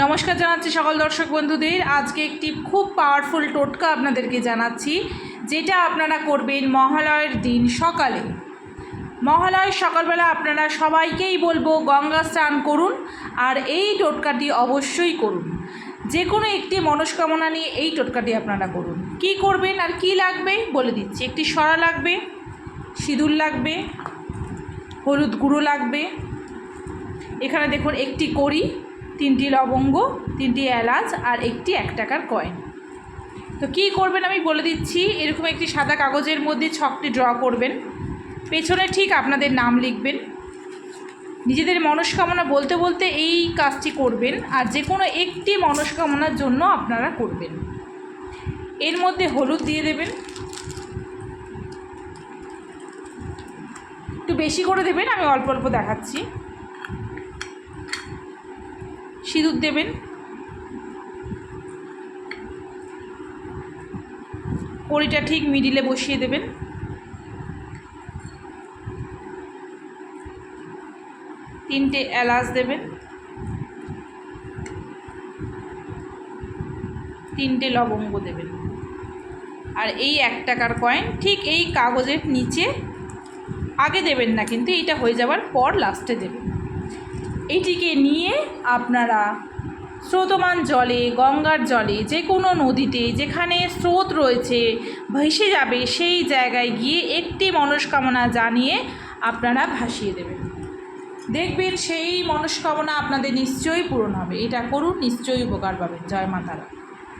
নমস্কার জানাচ্ছি সকল দর্শক বন্ধুদের। আজকে একটি খুব পাওয়ারফুল টোটকা আপনাদেরকে জানাচ্ছি, যেটা আপনারা করবেন মহালয়ের দিন সকালে। মহালয়ের সকালবেলা আপনারা সবাইকেই বলবো গঙ্গা স্নান করুন, আর এই টোটকাটি অবশ্যই করুন। যে কোনো একটি মনস্কামনা নিয়ে এই টোটকাটি আপনারা করুন। কি করবেন আর কি লাগবে বলে দিচ্ছি। একটি সরা লাগবে, সিঁদুর লাগবে, হলুদ গুঁড়ো লাগবে, এখানে দেখুন একটি কড়ি, 3টি লবঙ্গ, 3টি এলাচ আর একটি 1 টাকার কয়েন। তো কী করবেন আমি বলে দিচ্ছি। এরকম একটি সাদা কাগজের মধ্যে ছকটি ড্র করবেন, পেছনে ঠিক আপনাদের নাম লিখবেন, নিজেদের মনস্কামনা বলতে বলতে এই কাজটি করবেন। আর যে কোনো একটি মনস্কামনার জন্য আপনারা করবেন। এর মধ্যে হলুদ দিয়ে দেবেন, একটু বেশি করে দেবেন, আমি অল্প অল্প দেখাচ্ছি। সিঁদুর দেবেন, কড়িটা ঠিক মিডিলে বসিয়ে দেবেন, 3টে এলাচ দেবেন, 3টে লবঙ্গ দেবেন, আর এই 1 টাকার কয়েন ঠিক এই কাগজের নিচে আগে দেবেন না, কিন্তু এইটা হয়ে যাওয়ার পর লাস্টে দেবেন। এইটিকে নিয়ে আপনারা স্রোতমান জলে, গঙ্গার জলে, যে কোনো নদীতে যেখানে স্রোত রয়েছে ভেসে যাবে সেই জায়গায় গিয়ে একটি মনস্কামনা জানিয়ে আপনারা ভাসিয়ে দেবেন। দেখবেন সেই মনস্কামনা আপনাদের নিশ্চয়ই পূরণ হবে। এটা করুন, নিশ্চয়ই উপকার পাবেন। জয় মা তারা।